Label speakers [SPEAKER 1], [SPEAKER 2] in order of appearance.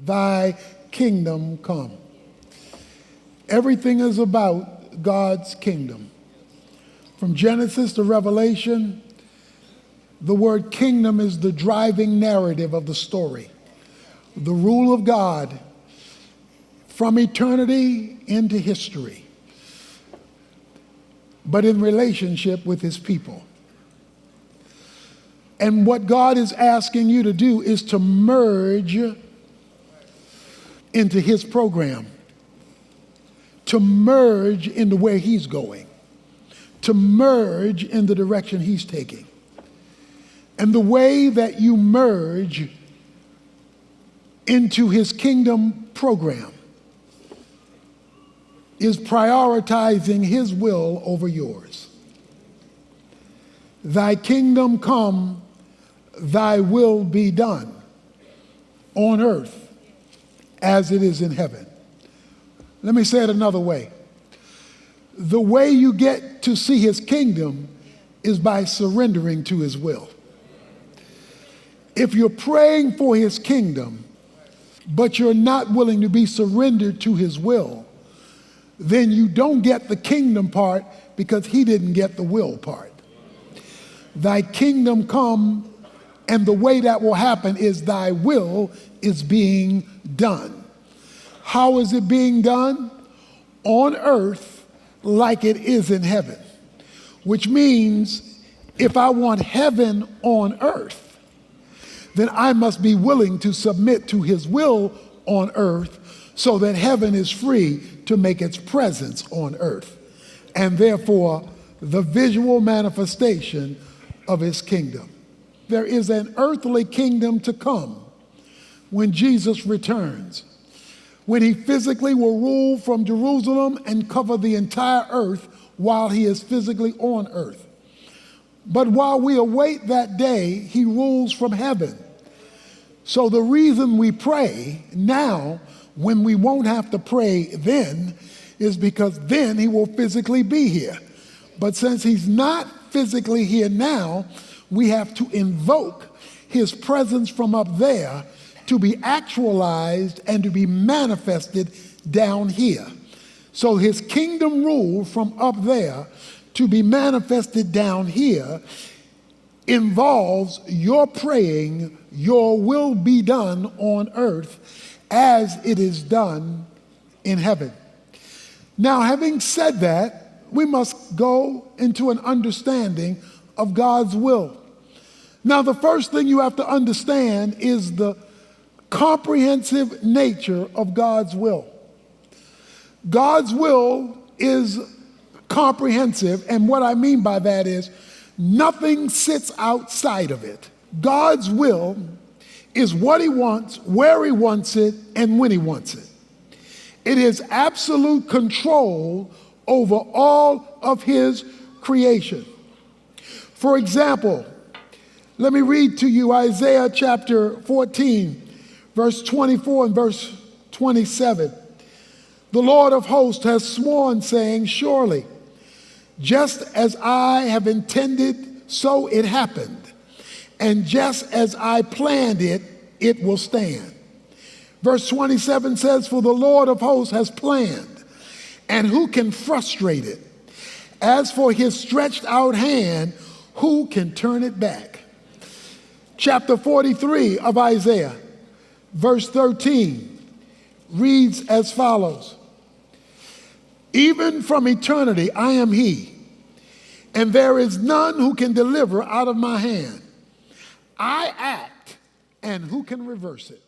[SPEAKER 1] thy kingdom come. Everything is about God's kingdom. From Genesis to Revelation, the word kingdom is the driving narrative of the story. The rule of God from eternity into history, but in relationship with his people. And what God is asking you to do is to merge into his program, to merge into where he's going, to merge in the direction he's taking. And the way that you merge into his kingdom program is prioritizing his will over yours. Thy kingdom come, thy will be done on earth as it is in heaven. Let me say it another way. The way you get to see his kingdom is by surrendering to his will. If you're praying for his kingdom, but you're not willing to be surrendered to his will, then you don't get the kingdom part because he didn't get the will part. Thy kingdom come, and the way that will happen is thy will is being done. How is it being done? On earth like it is in heaven. Which means if I want heaven on earth, then I must be willing to submit to his will on earth so that heaven is free to make its presence on earth. And therefore, the visual manifestation of his kingdom. There is an earthly kingdom to come when Jesus returns, when he physically will rule from Jerusalem and cover the entire earth while he is physically on earth. But while we await that day, he rules from heaven. So the reason we pray now, when we won't have to pray then, is because then he will physically be here. But since he's not physically here now, we have to invoke his presence from up there to be actualized and to be manifested down here. So his kingdom rule from up there to be manifested down here involves your praying, your will be done on earth as it is done in heaven. Now, having said that, we must go into an understanding of God's will. Now, the first thing you have to understand is the comprehensive nature of God's will. God's will is comprehensive, and what I mean by that is nothing sits outside of it. God's will is what he wants, where he wants it, and when he wants it. It is absolute control over all of his creation. For example, let me read to you Isaiah chapter 14, verse 24 and verse 27. The Lord of hosts has sworn, saying, surely, just as I have intended, so it happened. And just as I planned it, it will stand. Verse 27 says, for the Lord of hosts has planned, and who can frustrate it? As for his stretched out hand, who can turn it back? Chapter 43 of Isaiah, verse 13, reads as follows. Even from eternity I am he, and there is none who can deliver out of my hand. I act, and who can reverse it?